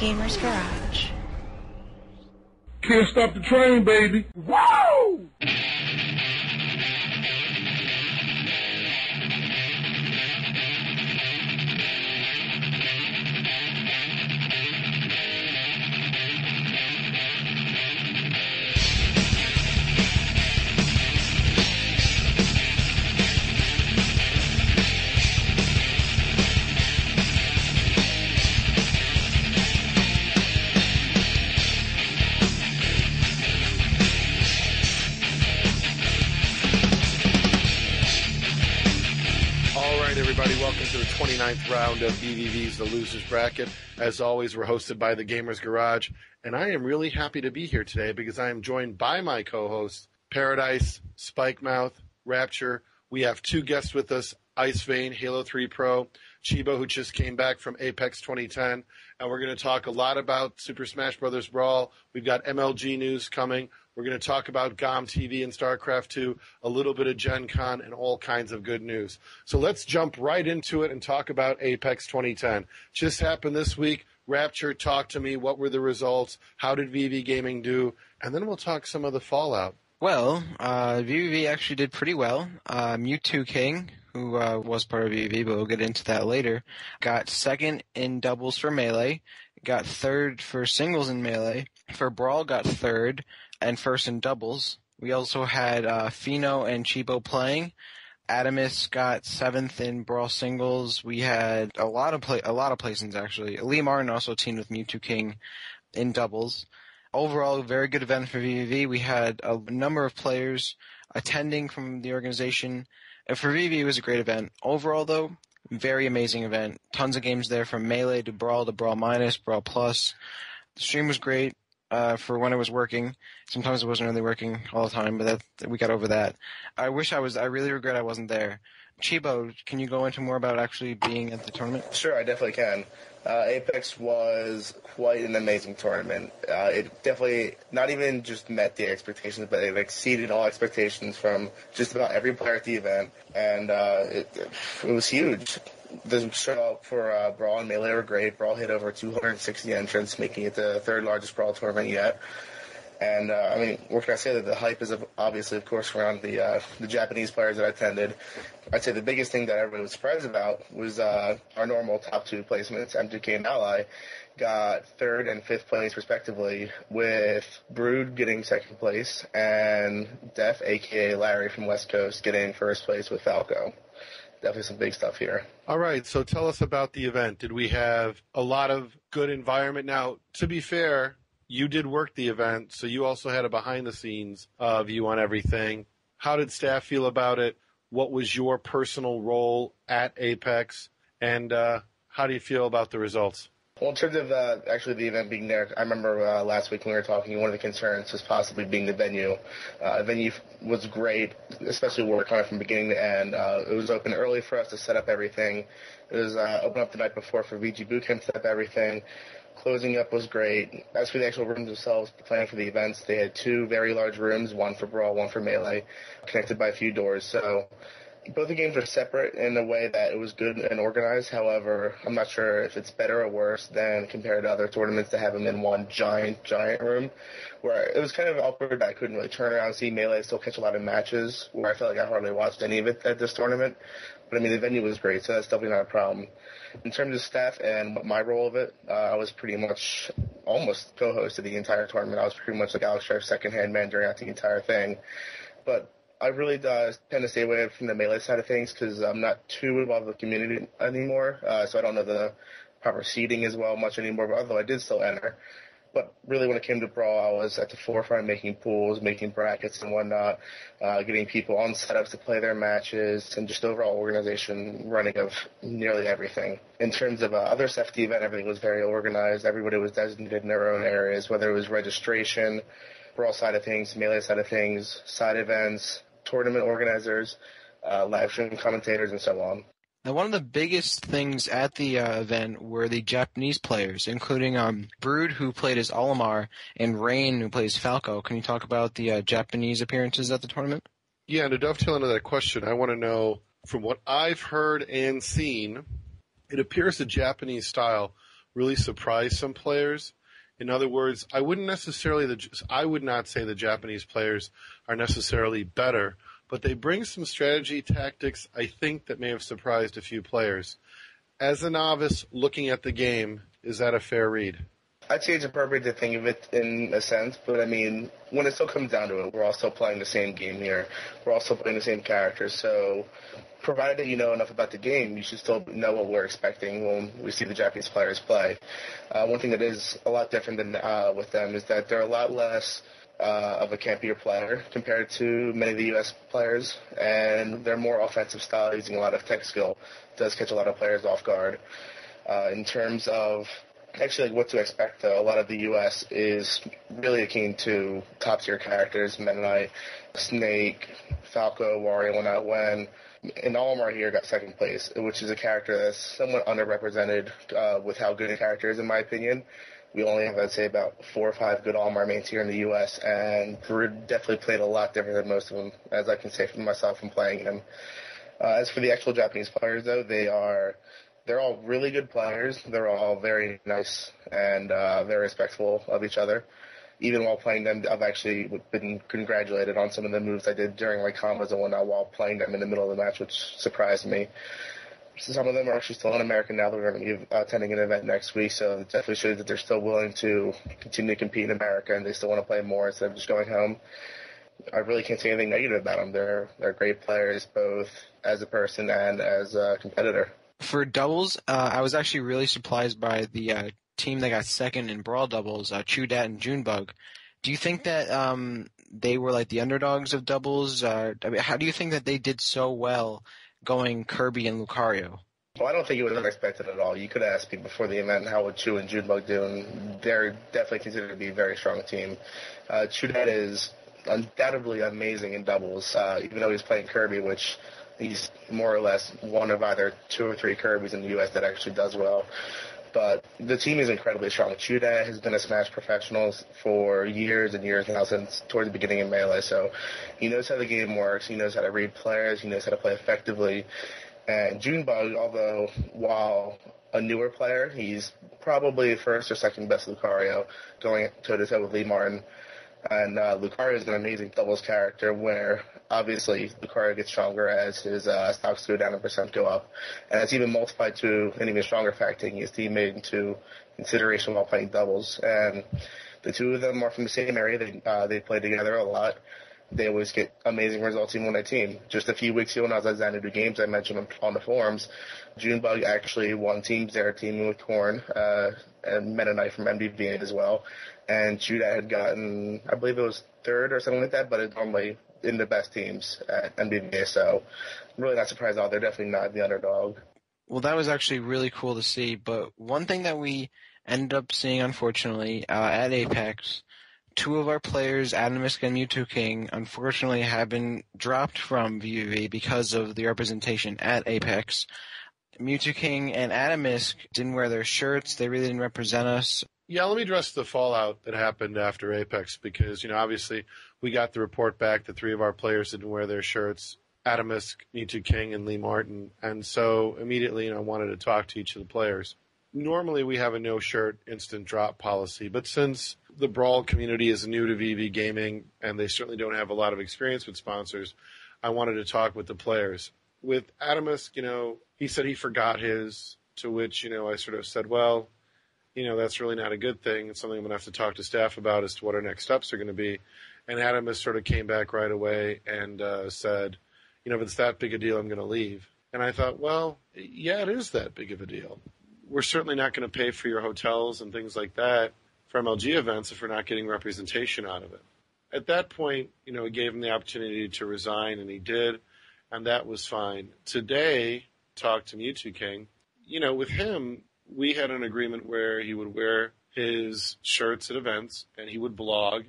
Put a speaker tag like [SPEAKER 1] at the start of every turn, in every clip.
[SPEAKER 1] Gamer's Garage.
[SPEAKER 2] Can't stop the train, baby. Woo!
[SPEAKER 3] Everybody, welcome to the 29th round of BVV's The Losers Bracket. As always, we're hosted by the Gamers Garage, and I am really happy to be here today because I am joined by my co-hosts, Paradise, Spikemouth, Rapture. We have two guests with us, Ice Vein, Halo 3 Pro, Chibo, who just came back from Apex 2010, and we're going to talk a lot about Super Smash Bros. Brawl. We've got MLG news coming. We're going to talk about GOMtv and Starcraft 2, a little bit of Gen Con, and all kinds of good news. So let's jump right into it and talk about Apex 2010. Just happened this week. Rapture, talk to me. What were the results? How did VV Gaming do? And then we'll talk some of the fallout.
[SPEAKER 4] Well, VVV actually did pretty well. Mewtwo King, who was part of VVV, but we'll get into that later, got second in doubles for Melee, got third for singles in Melee. For Brawl, got third and first in doubles. We also had Fino and Chibo playing. Adamus got seventh in Brawl singles. We had a lot of placings actually. Lee Martin also teamed with Mewtwo King in doubles. Overall, a very good event for VVV. We had a number of players attending from the organization. And for VVV, it was a great event. Overall, though, very amazing event. Tons of games there from Melee to Brawl Minus, Brawl Plus. The stream was great for when it was working. Sometimes it wasn't really working all the time, but we got over that. I really regret I wasn't there. Chibo, can you go into more about actually being at the tournament?
[SPEAKER 5] Sure, I definitely can. Apex was quite an amazing tournament. It definitely not even just met the expectations, but it exceeded all expectations from just about every player at the event, and it was huge. The show for Brawl and Melee were great. Brawl hit over 260 entrants, making it the third largest Brawl tournament yet. And, what can I say? That the hype is obviously, of course, around the Japanese players that attended. I'd say the biggest thing that everybody was surprised about was our normal top two placements. MTK and Ally got third and fifth place, respectively, with Brood getting second place and Def, a.k.a. Larry from West Coast, getting first place with Falco. Definitely some big stuff here.
[SPEAKER 3] All right, so tell us about the event. Did we have a lot of good environment? Now, to be fair, you did work the event, so you also had a behind-the-scenes view on everything. How did staff feel about it? What was your personal role at Apex? And how do you feel about the results?
[SPEAKER 5] Well, in terms of actually the event being there, I remember last week when we were talking, one of the concerns was possibly being the venue. The venue was great, especially work kind of from beginning to end. It was open early for us to set up everything. It was open up the night before for VG Bootcamp to set up everything. Closing up was great. As for the actual rooms themselves, planning for the events, they had two very large rooms, one for Brawl, one for Melee, connected by a few doors. So both the games are separate in a way that it was good and organized. However, I'm not sure if it's better or worse than compared to other tournaments to have them in one giant room, where it was kind of awkward that I couldn't really turn around and see Melee still catch a lot of matches, where I felt like I hardly watched any of it at this tournament. But, the venue was great, so that's definitely not a problem. In terms of staff and my role of it, I was pretty much almost co-host of the entire tournament. I was pretty much like Alex Sharp's second-hand man during the entire thing. But I really tend to stay away from the Melee side of things because I'm not too involved with the community anymore, so I don't know the proper seating as well much anymore, but although I did still enter. But really when it came to Brawl, I was at the forefront making pools, making brackets and whatnot, getting people on setups to play their matches, and just overall organization running of nearly everything. In terms of other stuff at the event, everything was very organized. Everybody was designated in their own areas, whether it was registration, Brawl side of things, Melee side of things, side events, tournament organizers, live stream commentators, and so on.
[SPEAKER 4] Now, one of the biggest things at the event were the Japanese players, including Brood, who played as Olimar, and Rain, who plays Falco. Can you talk about the Japanese appearances at the tournament?
[SPEAKER 3] Yeah, and to dovetail into that question, I want to know, from what I've heard and seen, it appears the Japanese style really surprised some players. In other words, I would not say the Japanese players are necessarily better, but they bring some strategy tactics, I think, that may have surprised a few players. As a novice looking at the game, is that a fair read?
[SPEAKER 5] I'd say it's appropriate to think of it in a sense, but I mean, when it still comes down to it, we're all still playing the same game here. We're all still playing the same characters, so provided that you know enough about the game, you should still know what we're expecting when we see the Japanese players play. One thing that is a lot different than with them is that they're a lot less of a campier player compared to many of the U.S. players, and they're more offensive style, using a lot of tech skill. It does catch a lot of players off guard. In terms of actually what to expect, though, a lot of the U.S. is really akin to top-tier characters, Meta Knight, Snake, Falco, Wario, When, and Olimar here got second place, which is a character that's somewhat underrepresented with how good a character is, in my opinion. We only have, I'd say, about 4 or 5 good Olimar mains here in the U.S., and we're definitely played a lot different than most of them, as I can say for myself from playing them. As for the actual Japanese players, though, they're all really good players. They're all very nice and very respectful of each other. Even while playing them, I've actually been congratulated on some of the moves I did during my combos and whatnot while playing them in the middle of the match, which surprised me. Some of them are actually still in America now. They're going to be attending an event next week, so it definitely shows that they're still willing to continue to compete in America, and they still want to play more instead of just going home. I really can't say anything negative about them. They're great players, both as a person and as a competitor.
[SPEAKER 4] For doubles, I was actually really surprised by the team that got second in Brawl doubles, Chudat and Junebug. Do you think that they were like the underdogs of doubles? I mean, how do you think that they did so well going Kirby and Lucario?
[SPEAKER 5] Well, I don't think it was unexpected at all. You could ask me before the event how would Chu and Junebug do, and they're definitely considered to be a very strong team. Chudat is undoubtedly amazing in doubles, even though he's playing Kirby, which he's more or less one of either 2 or 3 Kirbys in the U.S. that actually does well. But the team is incredibly strong. Chudat has been a Smash professional for years and years now, since toward the beginning of Melee. So he knows how the game works. He knows how to read players. He knows how to play effectively. And Junebug, although while a newer player, he's probably first or second best Lucario, going toe-to-toe with Lee Martin. And Lucario is an amazing doubles character where, obviously, Lucario gets stronger as his stocks go down and percent go up. And it's even multiplied to an even stronger fact, taking his teammate into consideration while playing doubles. And the two of them are from the same area. They play together a lot. They always get amazing results even when they team. Just a few weeks ago when I was at Xanadu Games, I mentioned on the forums, Junebug actually won teams there, teaming with Korn and Meta Knight from MDV as well. And Chudat had gotten, I believe it was 3rd or something like that, but it's normally in the best teams at MDVA, so I'm really not surprised at all. They're definitely not the underdog.
[SPEAKER 4] Well, that was actually really cool to see, but one thing that we ended up seeing, unfortunately, at Apex, 2 of our players, Adamisk and Mewtwo King, unfortunately have been dropped from VVV because of the representation at Apex. Mewtwo King and Adamisk didn't wear their shirts. They really didn't represent us.
[SPEAKER 3] Yeah, let me address the fallout that happened after Apex because, obviously we got the report back that 3 of our players didn't wear their shirts, Adamisk, Mewtwo King, and Lee Martin. And so immediately, I wanted to talk to each of the players. Normally we have a no-shirt instant drop policy, but since the Brawl community is new to VV Gaming and they certainly don't have a lot of experience with sponsors, I wanted to talk with the players. With Adamisk, he said he forgot his, to which, I sort of said, well, that's really not a good thing. It's something I'm going to have to talk to staff about as to what our next steps are going to be. And Adamisk sort of came back right away and said, if it's that big a deal, I'm going to leave. And I thought, well, yeah, it is that big of a deal. We're certainly not going to pay for your hotels and things like that for MLG events if we're not getting representation out of it. At that point, we gave him the opportunity to resign, and he did, and that was fine. Today, talked to Mewtwo King. With him, we had an agreement where he would wear his shirts at events, and he would blog,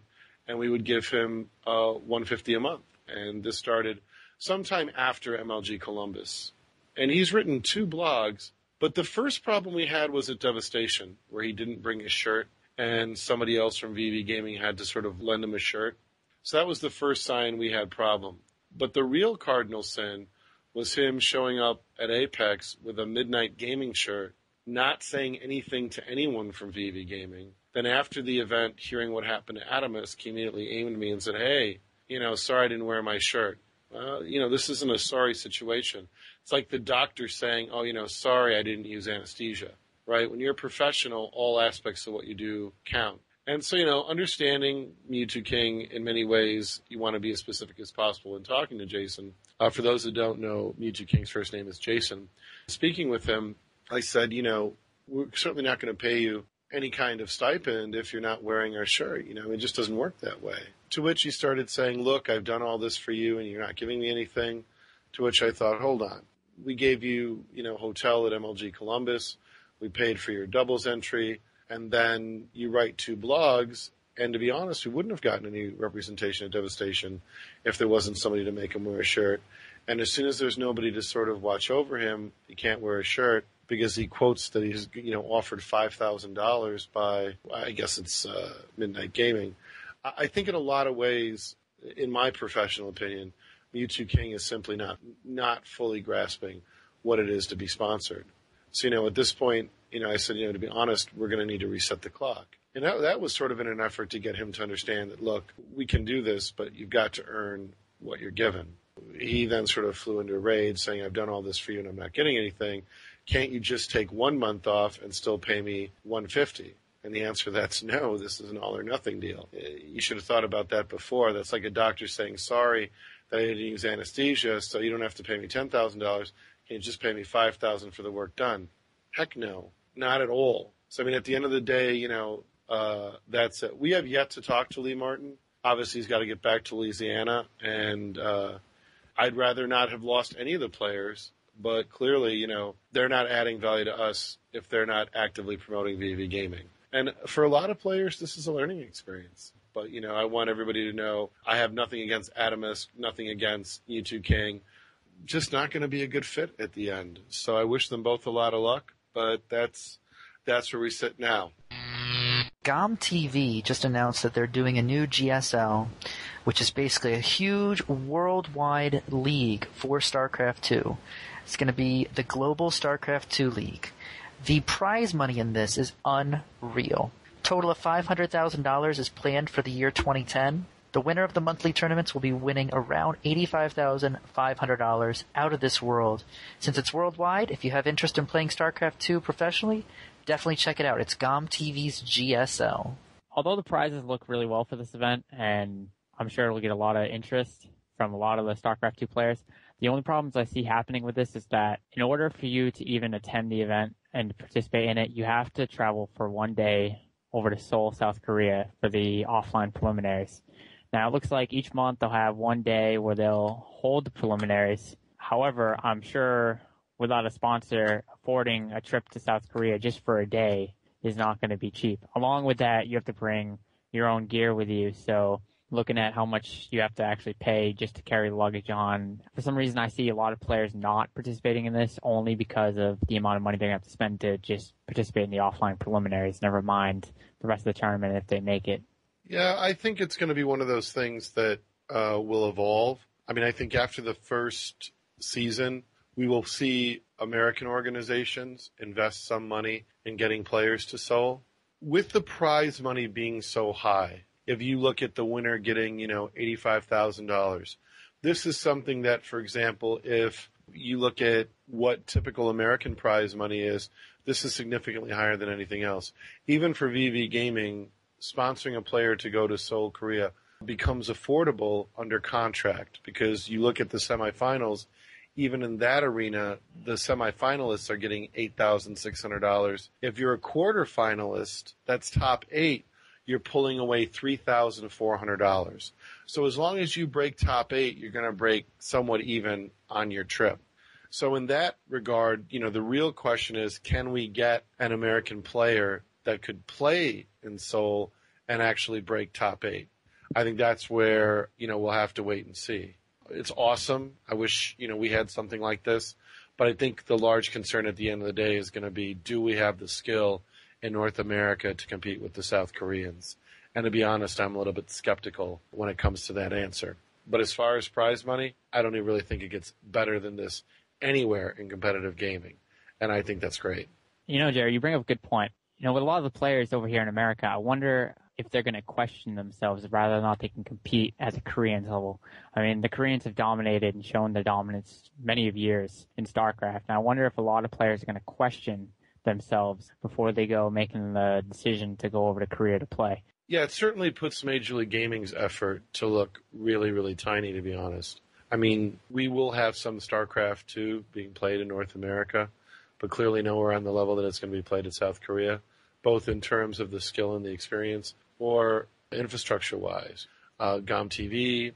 [SPEAKER 3] and we would give him $150 a month. And this started sometime after MLG Columbus. And he's written 2 blogs, but the first problem we had was at Devastation, where he didn't bring his shirt, and somebody else from VV Gaming had to sort of lend him a shirt. So that was the first sign we had problem. But the real cardinal sin was him showing up at Apex with a Midnight Gaming shirt not saying anything to anyone from VV Gaming. Then after the event, hearing what happened to Adamus, he immediately aimed at me and said, hey, sorry I didn't wear my shirt. This isn't a sorry situation. It's like the doctor saying, oh, sorry I didn't use anesthesia, right? When you're a professional, all aspects of what you do count. And so, understanding Mewtwo King in many ways, you want to be as specific as possible in talking to Jason. For those who don't know, Mewtwo King's first name is Jason. Speaking with him, I said, we're certainly not going to pay you any kind of stipend if you're not wearing our shirt. It just doesn't work that way. To which he started saying, look, I've done all this for you and you're not giving me anything. To which I thought, hold on. We gave you, hotel at MLG Columbus. We paid for your doubles entry. And then you write 2 blogs. And to be honest, we wouldn't have gotten any representation at Devastation if there wasn't somebody to make him wear a shirt. And as soon as there's nobody to sort of watch over him, he can't wear a shirt because he quotes that he's, offered $5,000 by, I guess it's Midnight Gaming. I think in a lot of ways, in my professional opinion, Mewtwo King is simply not fully grasping what it is to be sponsored. So, at this point, I said, to be honest, we're going to need to reset the clock. And that was sort of in an effort to get him to understand that, look, we can do this, but you've got to earn what you're given. He then sort of flew into a rage saying, I've done all this for you and I'm not getting anything. Can't you just take 1 month off and still pay me $150? And the answer to that's no, this is an all or nothing deal. You should have thought about that before. That's like a doctor saying, sorry that I didn't use anesthesia, so you don't have to pay me $10,000. Can you just pay me $5,000 for the work done? Heck no, not at all. So, at the end of the day, that's it. We have yet to talk to Lee Martin. Obviously, he's got to get back to Louisiana, and I'd rather not have lost any of the players. But clearly, they're not adding value to us if they're not actively promoting VV Gaming. And for a lot of players, this is a learning experience. But, I want everybody to know I have nothing against Adamus, nothing against Mewtwo King. Just not going to be a good fit at the end. So I wish them both a lot of luck, but that's where we sit now.
[SPEAKER 1] GOMtv just announced that they're doing a new GSL, which is basically a huge worldwide league for Starcraft 2. It's going to be the Global Starcraft 2 League. The prize money in this is unreal. Total of $500,000 is planned for the year 2010. The winner of the monthly tournaments will be winning around $85,500 out of this world. Since it's worldwide, if you have interest in playing StarCraft 2 professionally, definitely check it out. It's GOMTV's GSL.
[SPEAKER 6] Although the prizes look really well for this event, and I'm sure it'll get a lot of interest from a lot of the StarCraft 2 players, the only problems I see happening with this is that in order for you to even attend the event and participate in it, you have to travel for 1 day over to Seoul, South Korea for the offline preliminaries. Now, it looks like each month they'll have 1 day where they'll hold the preliminaries. However, I'm sure without a sponsor, affording a trip to South Korea just for a day is not going to be cheap. Along with that, you have to bring your own gear with you. So looking at how much you have to actually pay just to carry the luggage on. For some reason, I see a lot of players not participating in this only because of the amount of money they're going to have to spend to just participate in the offline preliminaries, never mind the rest of the tournament if they make it.
[SPEAKER 3] Yeah, I think it's going to be one of those things that will evolve. I think after the first season, we will see American organizations invest some money in getting players to Seoul. With the prize money being so high, if you look at the winner getting, $85,000, this is something that, for example, if you look at what typical American prize money is, this is significantly higher than anything else. Even for VV Gaming, sponsoring a player to go to Seoul, Korea becomes affordable under contract because you look at the semifinals, even in that arena, the semifinalists are getting $8,600. If you're a quarterfinalist, that's top 8, you're pulling away $3,400. So as long as you break top 8, you're going to break somewhat even on your trip. So in that regard, the real question is, can we get an American player that could play in Seoul and actually break top 8? I think that's where, we'll have to wait and see. It's awesome. I wish, we had something like this. But I think the large concern at the end of the day is going to be, do we have the skill in North America to compete with the South Koreans? And to be honest, I'm a little bit skeptical when it comes to that answer. But as far as prize money, I don't even really think it gets better than this anywhere in competitive gaming. And I think that's great.
[SPEAKER 6] Jerry, you bring up a good point. With a lot of the players over here in America, I wonder if they're going to question themselves whether or not they can compete at the Koreans level. I mean, the Koreans have dominated and shown their dominance many of years in StarCraft, and I wonder if a lot of players are going to question themselves before they go making the decision to go over to Korea to play.
[SPEAKER 3] Yeah, it certainly puts Major League Gaming's effort to look really, really tiny, to be honest. I mean, we will have some StarCraft 2 being played in North America, but clearly nowhere on the level that it's going to be played in South Korea, both in terms of the skill and the experience or infrastructure-wise. GOMtv,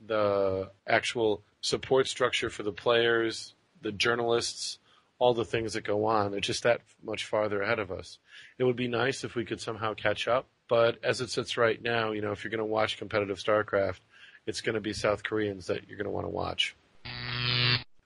[SPEAKER 3] the actual support structure for the players, the journalists, all the things that go on, they're just that much farther ahead of us. It would be nice if we could somehow catch up, but as it sits right now, if you're going to watch competitive StarCraft, it's going to be South Koreans that you're going to want to watch.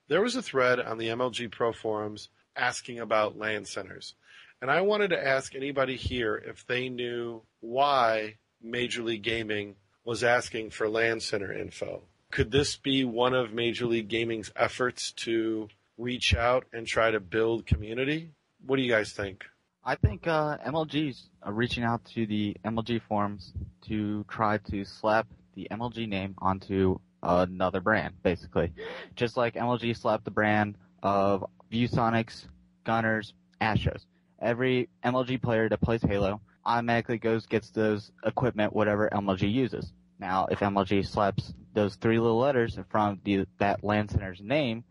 [SPEAKER 3] There was a thread on the MLG Pro forums asking about LAN centers. And I wanted to ask anybody here if they knew why Major League Gaming was asking for LAN center info. Could this be one of Major League Gaming's efforts to reach out and try to build community? What do you guys think?
[SPEAKER 7] I think MLG's reaching out to the MLG forums to try to slap the MLG name onto another brand, basically. Just like MLG slapped the brand of ViewSonics, Gunners, Astros. Every MLG player that plays Halo automatically gets those equipment, whatever MLG uses. Now, if MLG slaps those three little letters in front of that LAN center's name,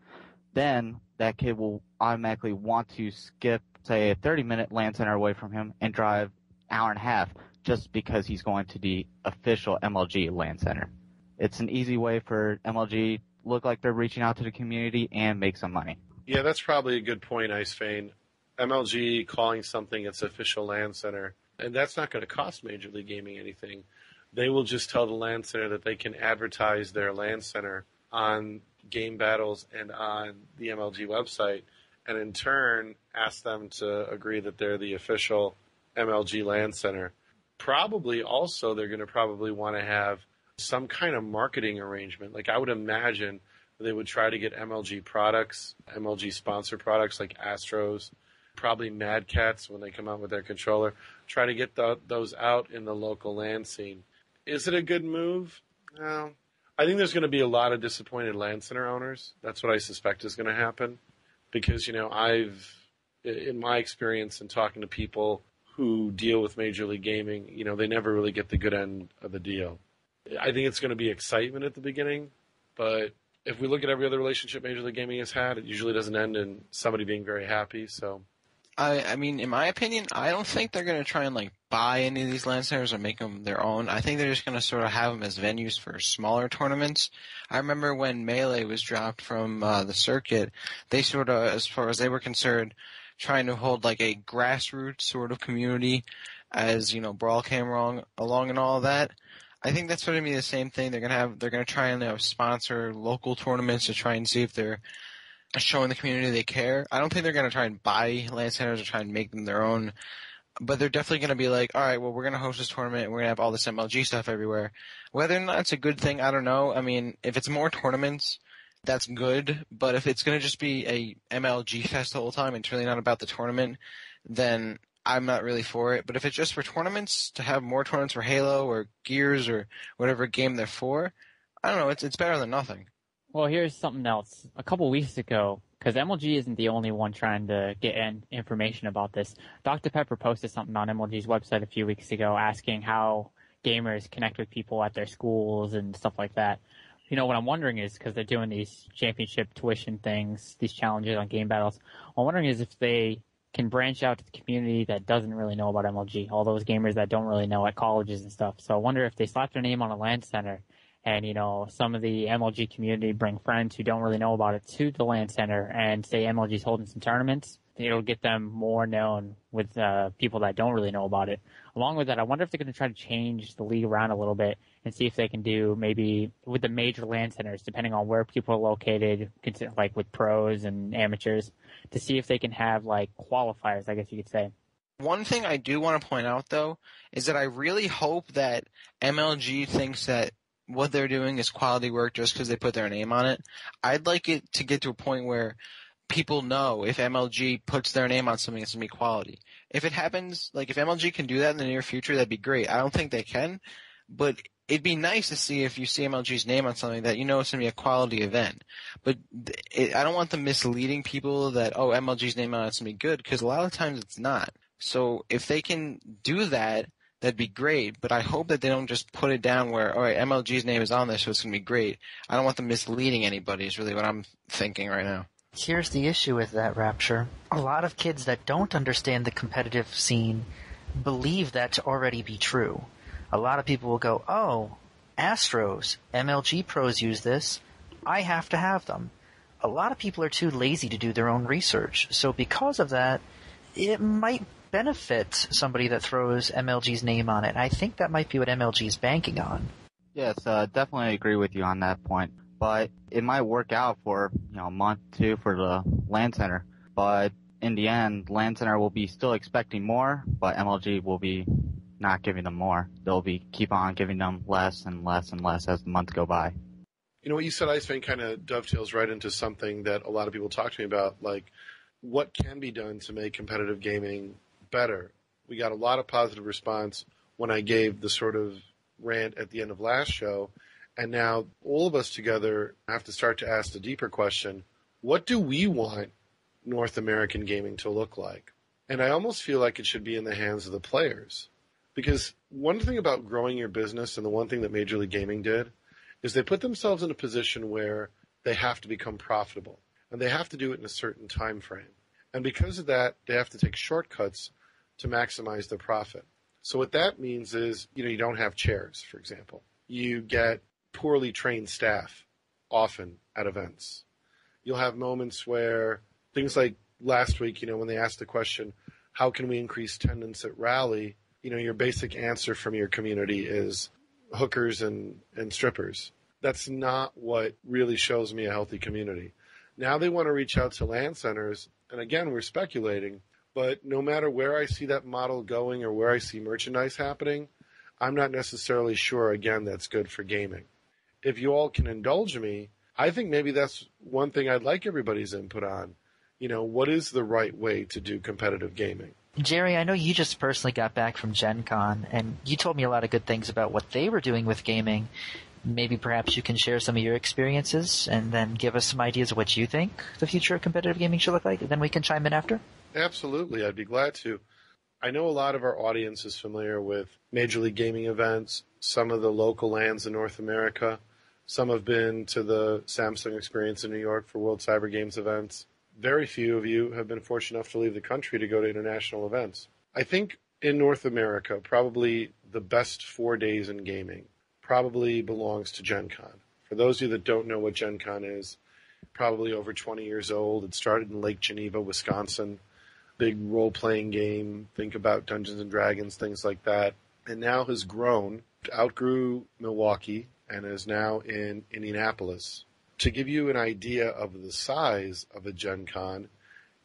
[SPEAKER 7] then that kid will automatically want to skip, say, a 30-minute LAN center away from him and drive an hour and a half just because he's going to the official MLG LAN center. It's an easy way for MLG to look like they're reaching out to the community and make some money.
[SPEAKER 3] Yeah, that's probably a good point, Icefane. MLG calling something its official LAN center, and that's not going to cost Major League Gaming anything. They will just tell the LAN center that they can advertise their LAN center on game battles and on the MLG website, and in turn ask them to agree that they're the official MLG LAN center. Probably also they're going to probably want to have some kind of marketing arrangement. Like I would imagine they would try to get MLG products, MLG sponsored products like Astros, probably Mad Cats when they come out with their controller, try to get those out in the local LAN scene. Is it a good move? No. I think there's going to be a lot of disappointed LAN center owners. That's what I suspect is going to happen. Because, I've, in my experience in talking to people who deal with Major League Gaming, they never really get the good end of the deal. I think it's going to be excitement at the beginning, but if we look at every other relationship Major League Gaming has had, it usually doesn't end in somebody being very happy, so...
[SPEAKER 4] I mean, in my opinion, I don't think they're going to try and buy any of these LAN centers or make them their own. I think they're just going to sort of have them as venues for smaller tournaments. I remember when Melee was dropped from the circuit, they sort of, as far as they were concerned, trying to hold a grassroots sort of community as, Brawl came along and all of that. I think that's going to be the same thing. They're going to try and sponsor local tournaments to try and see if they're showing the community they care. I don't think they're going to try and buy LAN centers or try and make them their own, but they're definitely going to be all right, well, we're going to host this tournament and we're going to have all this MLG stuff everywhere. Whether or not it's a good thing, I don't know. I mean, if it's more tournaments, that's good, but if it's going to just be a MLG fest the whole time and it's really not about the tournament, then I'm not really for it. But if it's just for tournaments, to have more tournaments for Halo or Gears or whatever game they're for, I don't know, it's better than nothing.
[SPEAKER 6] Well, here's something else. A couple weeks ago, because MLG isn't the only one trying to get information about this, Dr. Pepper posted something on MLG's website a few weeks ago asking how gamers connect with people at their schools and stuff like that. What I'm wondering is, because they're doing these championship tuition things, these challenges on game battles, what I'm wondering is if they can branch out to the community that doesn't really know about MLG, all those gamers that don't really know at colleges and stuff. So I wonder if they slap their name on a LAN center and, some of the MLG community bring friends who don't really know about it to the LAN center and say MLG's holding some tournaments, it'll get them more known with people that don't really know about it. Along with that, I wonder if they're going to try to change the league around a little bit and see if they can do maybe with the major LAN centers, depending on where people are located, with pros and amateurs, to see if they can have qualifiers, I guess you could say.
[SPEAKER 4] One thing I do want to point out, though, is that I really hope that MLG thinks that what they're doing is quality work just because they put their name on it. I'd like it to get to a point where people know if MLG puts their name on something, it's going to be quality. If it happens, like if MLG can do that in the near future, that'd be great. I don't think they can, but it'd be nice to see if you see MLG's name on something that you know it's going to be a quality event. But I don't want them misleading people that, oh, MLG's name on it's going to be good, because a lot of times it's not. So if they can do that, that'd be great, but I hope that they don't just put it down where, all right, MLG's name is on there, so it's going to be great. I don't want them misleading anybody is really what I'm thinking right now.
[SPEAKER 1] Here's the issue with that, Rapture. A lot of kids that don't understand the competitive scene believe that to already be true. A lot of people will go, oh, Astros, MLG pros use this, I have to have them. A lot of people are too lazy to do their own research, so because of that, it might benefit somebody that throws MLG's name on it. I think that might be what MLG is banking on.
[SPEAKER 7] Yes, definitely agree with you on that point. But it might work out for, a month, two for the LAN Center. But in the end, LAN Center will be still expecting more, but MLG will be not giving them more. They'll be keep on giving them less and less and less as the months go by.
[SPEAKER 3] You know, what you said, Iceman, kind of dovetails right into something that a lot of people talk to me about, like what can be done to make competitive gaming better. We got a lot of positive response when I gave the sort of rant at the end of last show, and now all of us together have to start to ask the deeper question, what do we want North American gaming to look like? And I almost feel like it should be in the hands of the players. Because one thing about growing your business, and the one thing that Major League Gaming did, is they put themselves in a position where they have to become profitable, and they have to do it in a certain time frame. And because of that, they have to take shortcuts to maximize their profit. So what that means is, you don't have chairs, for example. You get poorly trained staff often at events. You'll have moments where things like last week, when they asked the question, how can we increase attendance at Rally? Your basic answer from your community is hookers and strippers. That's not what really shows me a healthy community. Now they want to reach out to LAN centers, and again, we're speculating, but no matter where I see that model going or where I see merchandise happening, I'm not necessarily sure, again, that's good for gaming. If you all can indulge me, I think maybe that's one thing I'd like everybody's input on. What is the right way to do competitive gaming?
[SPEAKER 1] Jerry, I know you just personally got back from Gen Con, and you told me a lot of good things about what they were doing with gaming. Maybe perhaps you can share some of your experiences and then give us some ideas of what you think the future of competitive gaming should look like, and then we can chime in after?
[SPEAKER 3] Absolutely, I'd be glad to. I know a lot of our audience is familiar with Major League Gaming events, some of the local LANs in North America. Some have been to the Samsung Experience in New York for World Cyber Games events. Very few of you have been fortunate enough to leave the country to go to international events. I think in North America, probably the best 4 days in gaming probably belongs to Gen Con. For those of you that don't know what Gen Con is, probably over 20 years old. It started in Lake Geneva, Wisconsin. Big role-playing game. Think about Dungeons and Dragons, things like that. And now has grown, outgrew Milwaukee, and is now in Indianapolis. To give you an idea of the size of a Gen Con,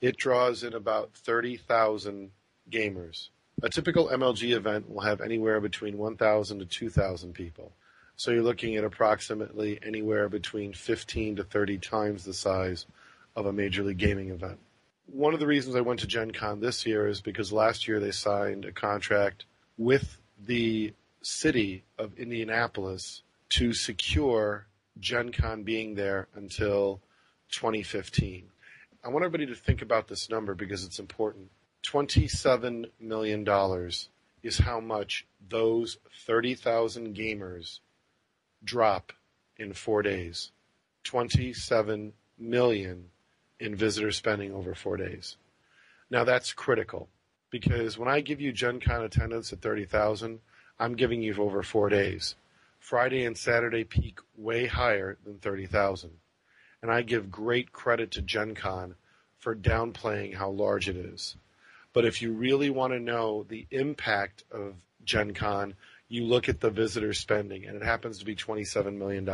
[SPEAKER 3] it draws in about 30,000 gamers. A typical MLG event will have anywhere between 1,000 to 2,000 people. So you're looking at approximately anywhere between 15 to 30 times the size of a Major League Gaming event. One of the reasons I went to Gen Con this year is because last year they signed a contract with the city of Indianapolis to secure Gen Con being there until 2015. I want everybody to think about this number because it's important. $27 million is how much those 30,000 gamers drop in 4 days. 27 million in visitor spending over 4 days. Now that's critical because when I give you Gen Con attendance at 30,000, I'm giving you over 4 days. Friday and Saturday peak way higher than 30,000. And I give great credit to Gen Con for downplaying how large it is. But if you really want to know the impact of Gen Con, you look at the visitor spending, and it happens to be $27 million.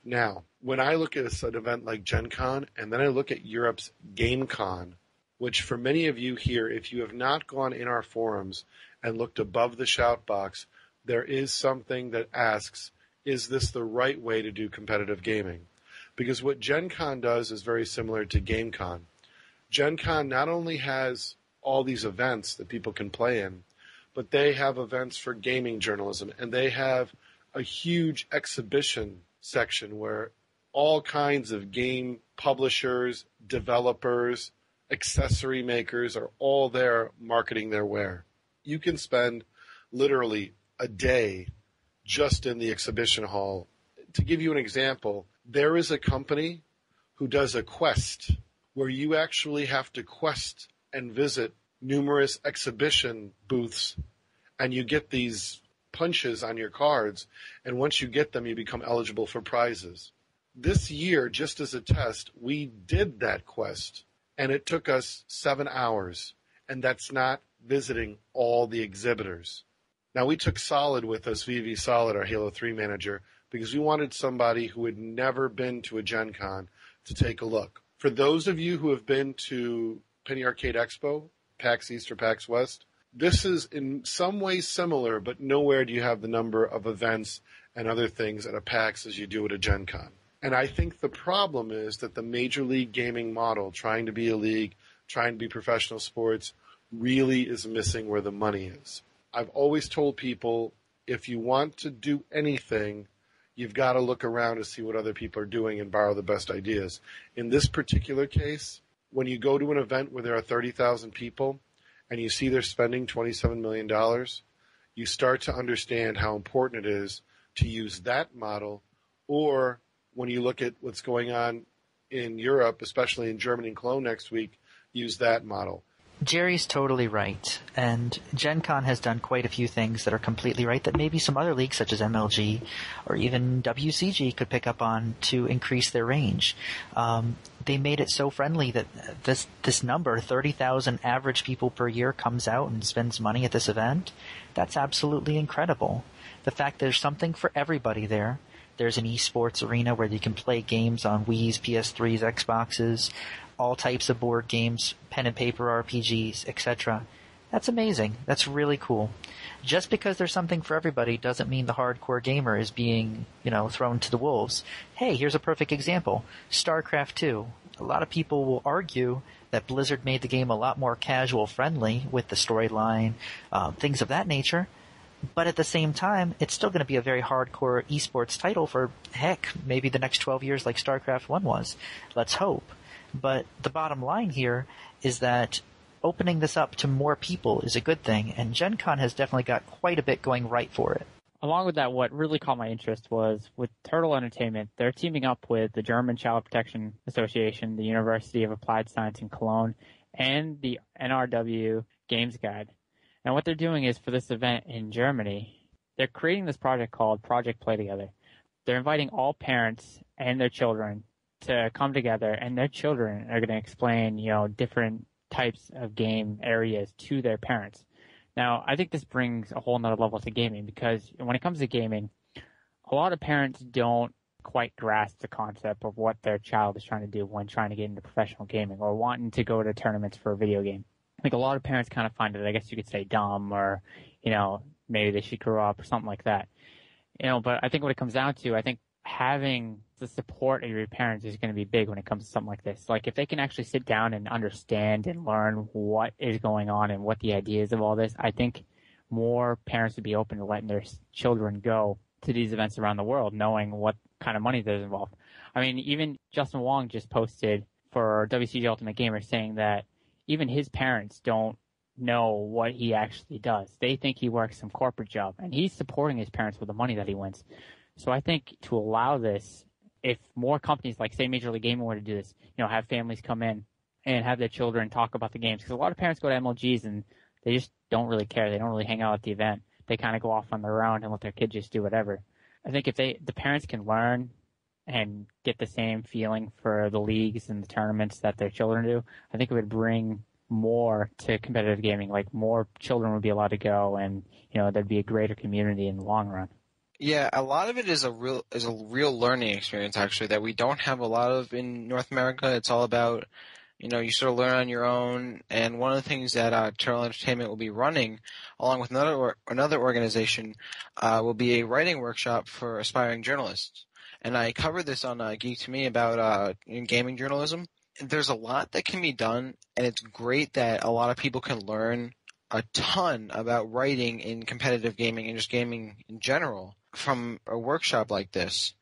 [SPEAKER 3] Now, when I look at an event like Gen Con, and then I look at Europe's GameCon, which for many of you here, if you have not gone in our forums and looked above the shout box, there is something that asks, is this the right way to do competitive gaming? Because what Gen Con does is very similar to GameCon. Gen Con not only has all these events that people can play in, but they have events for gaming journalism, and they have a huge exhibition section where all kinds of game publishers, developers, accessory makers are all there marketing their ware. You can spend literally a day just in the exhibition hall. To give you an example, there is a company who does a quest where you actually have to quest and visit numerous exhibition booths, and you get these punches on your cards, and once you get them, you become eligible for prizes. This year, just as a test, we did that quest, and it took us 7 hours, and that's not visiting all the exhibitors. Now, we took Solid with us, VV Solid, our Halo 3 manager, because we wanted somebody who had never been to a Gen Con to take a look. For those of you who have been to Penny Arcade Expo, PAX East or PAX West, this is in some ways similar, but nowhere do you have the number of events and other things at a PAX as you do at a Gen Con. And I think the problem is that the Major League Gaming model, trying to be a league, trying to be professional sports, really is missing where the money is. I've always told people, if you want to do anything, you've got to look around to see what other people are doing and borrow the best ideas. In this particular case, when you go to an event where there are 30,000 people and you see they're spending $27 million, you start to understand how important it is to use that model. Or when you look at what's going on in Europe, especially in Germany and Cologne next week, use that model.
[SPEAKER 1] Jerry's totally right, and Gen Con has done quite a few things that are completely right that maybe some other leagues such as MLG or even WCG could pick up on to increase their range. They made it so friendly that this number, 30,000 average people per year, comes out and spends money at this event. That's absolutely incredible. The fact there's something for everybody there. There's an esports arena where you can play games on Wii's, PS3s, Xboxes, all types of board games, pen and paper RPGs, etc. That's amazing. That's really cool. Just because there's something for everybody doesn't mean the hardcore gamer is being, thrown to the wolves. Hey, here's a perfect example. Starcraft 2. A lot of people will argue that Blizzard made the game a lot more casual friendly with the storyline, things of that nature. But at the same time, it's still going to be a very hardcore esports title for, heck, maybe the next 12 years like StarCraft 1 was. Let's hope. But the bottom line here is that opening this up to more people is a good thing, and Gen Con has definitely got quite a bit going right for it.
[SPEAKER 6] Along with that, what really caught my interest was with Turtle Entertainment, they're teaming up with the German Child Protection Association, the University of Applied Science in Cologne, and the NRW Games Guide. And what they're doing is, for this event in Germany, they're creating this project called Project Play Together. They're inviting all parents and their children to come together, and their children are going to explain, different types of game areas to their parents. Now, I think this brings a whole nother level to gaming, because when it comes to gaming, a lot of parents don't quite grasp the concept of what their child is trying to do when trying to get into professional gaming or wanting to go to tournaments for a video game. I think a lot of parents kind of find it, I guess you could say, dumb, or, maybe they should grow up or something like that. But I think what it comes down to, I think having the support of your parents is going to be big when it comes to something like this. Like, if they can actually sit down and understand and learn what is going on and what the idea is of all this, I think more parents would be open to letting their children go to these events around the world, knowing what kind of money there's involved. I mean, even Justin Wong just posted for WCG Ultimate Gamer saying that even his parents don't know what he actually does. They think he works some corporate job, and he's supporting his parents with the money that he wins. So I think to allow this, if more companies like, say, Major League Gaming were to do this, have families come in and have their children talk about the games. Because a lot of parents go to MLGs and they just don't really care. They don't really hang out at the event. They kind of go off on their own and let their kids just do whatever. I think if the parents can learn and get the same feeling for the leagues and the tournaments that their children do, I think it would bring more to competitive gaming. Like, more children would be allowed to go, and there'd be a greater community in the long run.
[SPEAKER 4] Yeah, a lot of it is a real learning experience, actually, that we don't have a lot of in North America. It's all about, you sort of learn on your own. And one of the things that Turtle Entertainment will be running, along with another organization, will be a writing workshop for aspiring journalists. And I covered this on Geek to Me about in gaming journalism. There's a lot that can be done, and it's great that a lot of people can learn a ton about writing in competitive gaming and just gaming in general from a workshop like this.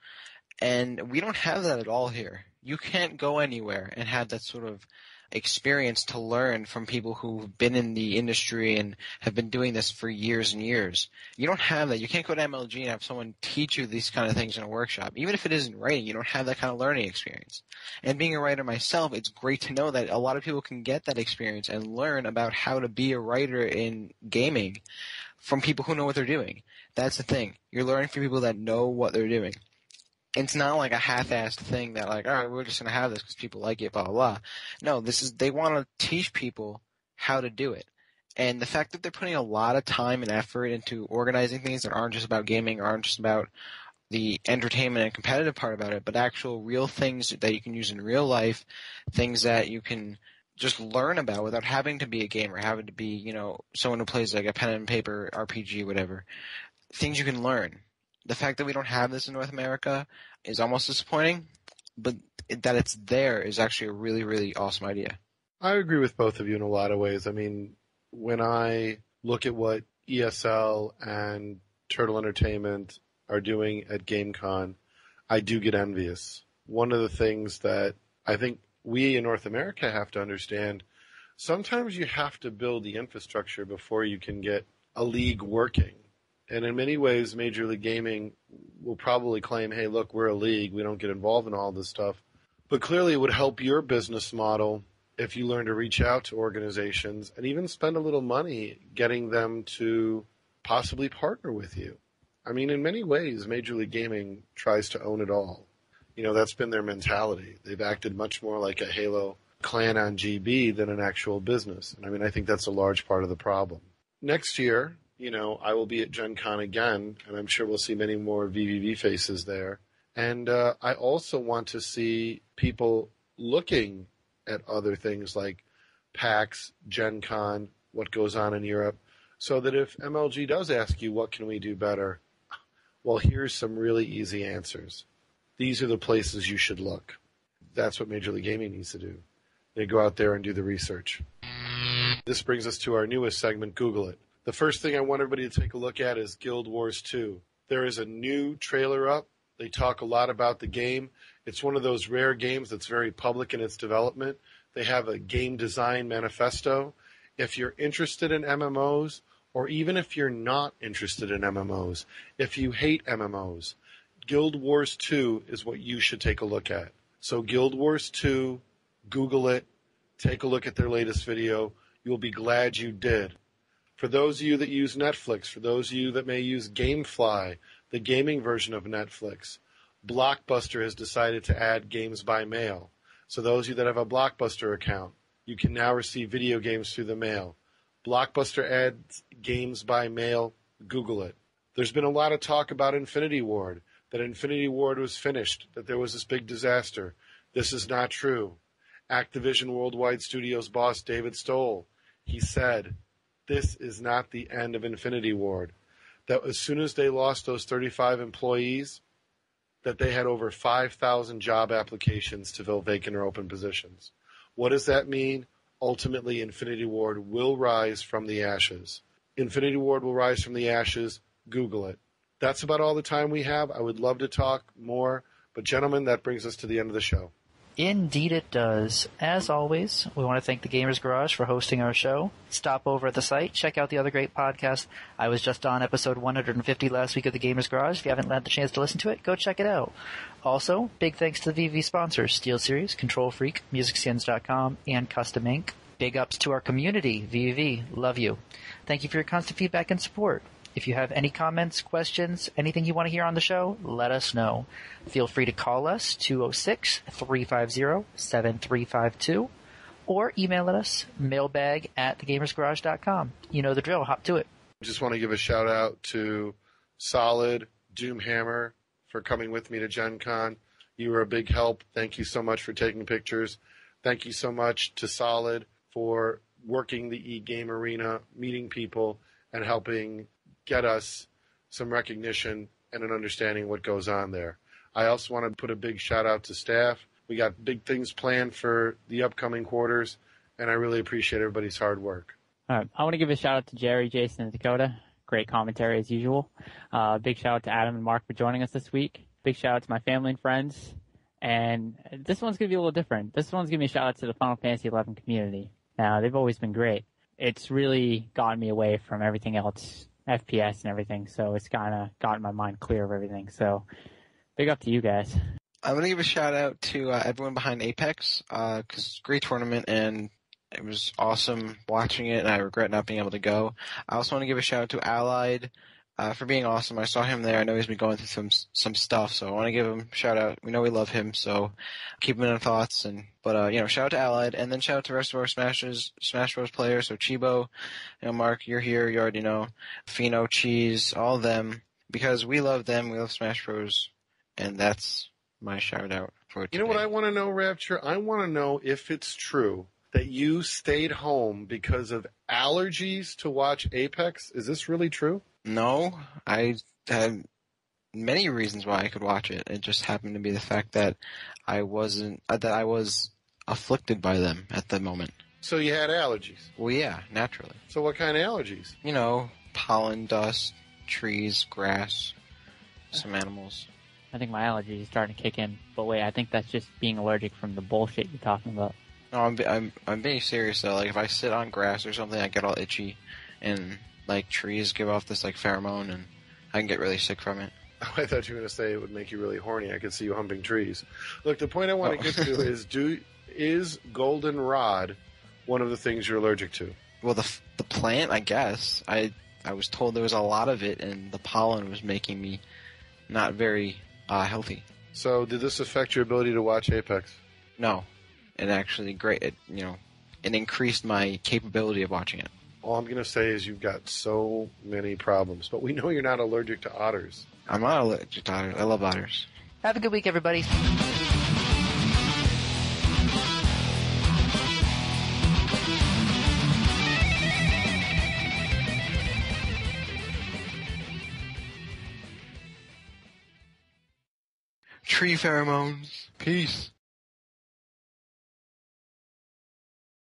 [SPEAKER 4] And we don't have that at all here. You can't go anywhere and have that sort of experience to learn from people who've been in the industry and have been doing this for years and years. You don't have that. You can't go to MLG and have someone teach you these kind of things in a workshop. Even if it isn't writing, you don't have that kind of learning experience. And being a writer myself, it's great to know that a lot of people can get that experience and learn about how to be a writer in gaming from people who know what they're doing. That's the thing. You're learning from people that know what they're doing. It's not like a half-assed thing that like, all right, we're just going to have this because people like it, blah, blah, blah. No, they want to teach people how to do it. And the fact that they're putting a lot of time and effort into organizing things that aren't just about gaming, aren't just about the entertainment and competitive part about it, but actual real things that you can use in real life, things that you can just learn about without having to be a gamer, having to be, someone who plays like a pen and paper RPG, whatever. Things you can learn. The fact that we don't have this in North America is almost disappointing, but that it's there is actually a really, really awesome idea.
[SPEAKER 3] I agree with both of you in a lot of ways. I mean, when I look at what ESL and Turtle Entertainment are doing at GameCon, I do get envious. One of the things that I think we in North America have to understand, sometimes you have to build the infrastructure before you can get a league working. And in many ways, Major League Gaming will probably claim, hey, look, we're a league. We don't get involved in all this stuff. But clearly it would help your business model if you learn to reach out to organizations and even spend a little money getting them to possibly partner with you. I mean, in many ways, Major League Gaming tries to own it all. That's been their mentality. They've acted much more like a Halo clan on GB than an actual business. And I mean, I think that's a large part of the problem. Next year, I will be at Gen Con again, and I'm sure we'll see many more VVV faces there. And I also want to see people looking at other things like PAX, Gen Con, what goes on in Europe, so that if MLG does ask you, what can we do better? Well, here's some really easy answers. These are the places you should look. That's what Major League Gaming needs to do. They go out there and do the research. This brings us to our newest segment, Google It. The first thing I want everybody to take a look at is Guild Wars 2. There is a new trailer up. They talk a lot about the game. It's one of those rare games that's very public in its development. They have a game design manifesto. If you're interested in MMOs, or even if you're not interested in MMOs, if you hate MMOs, Guild Wars 2 is what you should take a look at. So Guild Wars 2, Google it, take a look at their latest video. You'll be glad you did. For those of you that use Netflix, for those of you that may use GameFly, the gaming version of Netflix, Blockbuster has decided to add games by mail. So those of you that have a Blockbuster account, you can now receive video games through the mail. Blockbuster adds games by mail. Google it. There's been a lot of talk about Infinity Ward, that Infinity Ward was finished, that there was this big disaster. This is not true. Activision Worldwide Studios boss David Stoll, he said, this is not the end of Infinity Ward. That as soon as they lost those 35 employees, that they had over 5,000 job applications to fill vacant or open positions. What does that mean? Ultimately, Infinity Ward will rise from the ashes. Infinity Ward will rise from the ashes. Google it. That's about all the time we have. I would love to talk more, but gentlemen, that brings us to the end of the show.
[SPEAKER 1] Indeed it does. As always, we want to thank the Gamers Garage for hosting our show. Stop over at the site, check out the other great podcasts. I was just on episode 150 last week of the Gamers Garage. If you haven't had the chance to listen to it, go check it out. Also, big thanks to the VV sponsors, SteelSeries, Control Freak, MusicSkins.com, and Custom Ink. Big ups to our community, VVV. Love you. Thank you for your constant feedback and support. If you have any comments, questions, anything you want to hear on the show, let us know. Feel free to call us, 206-350-7352, or email us, mailbag@thegamersgarage.com. You know the drill. Hop to it.
[SPEAKER 3] I just want to give a shout out to Solid, Doomhammer, for coming with me to Gen Con. You were a big help. Thank you so much for taking pictures. Thank you so much to Solid for working the e-game arena, meeting people, and helping get us some recognition and an understanding of what goes on there. I also want to put a big shout out to staff. We got big things planned for the upcoming quarters, and I really appreciate everybody's hard work.
[SPEAKER 6] All right. I want to give a shout out to Jerry, Jason, and Dakota. Great commentary as usual. Big shout out to Adam and Mark for joining us this week. Big shout out to my family and friends. And this one's going to be a little different. This one's going to be a shout out to the Final Fantasy XI community. Now, they've always been great. It's really gotten me away from everything else, FPS and everything, so it's kind of gotten my mind clear of everything. So, big up to you guys.
[SPEAKER 4] I'm going to give a shout out to everyone behind Apex, because great tournament, and it was awesome watching it, and I regret not being able to go. I also want to give a shout out to Allied for being awesome. I saw him there. I know he's been going through some stuff, so I want to give him a shout out. We know we love him, so keep him in our thoughts. But shout out to Allied, and then shout out to the rest of our Smash Bros. Players. So Chibo, Mark, you're here. You already know. Fino, Cheese, all of them, because we love them. We love Smash Bros. And that's my shout out for today.
[SPEAKER 3] You know what I want to know, Rapture? I want to know if it's true that you stayed home because of allergies to watch Apex. Is this really true?
[SPEAKER 4] No, I had many reasons why I could watch it. It just happened to be the fact that I was afflicted by them at the moment.
[SPEAKER 3] So you had allergies?
[SPEAKER 4] Well, yeah, naturally.
[SPEAKER 3] So what kind of allergies?
[SPEAKER 4] Pollen, dust, trees, grass, some animals.
[SPEAKER 6] I think my allergies are starting to kick in. But wait, I think that's just being allergic from the bullshit you're talking about.
[SPEAKER 4] No, I'm being serious though. Like if I sit on grass or something, I get all itchy, and like trees give off this like pheromone, and I can get really sick from it.
[SPEAKER 3] I thought you were going to say it would make you really horny. I could see you humping trees. Look, the point I want to get to is goldenrod one of the things you're allergic to?
[SPEAKER 4] Well, the plant, I guess. I was told there was a lot of it, and the pollen was making me not very healthy.
[SPEAKER 3] So did this affect your ability to watch Apex?
[SPEAKER 4] No. It actually it increased my capability of watching it.
[SPEAKER 3] All I'm going to say is you've got so many problems, but we know you're not allergic to otters.
[SPEAKER 4] I'm not allergic to otters. I love otters.
[SPEAKER 1] Have a good week, everybody.
[SPEAKER 4] Tree pheromones. Peace.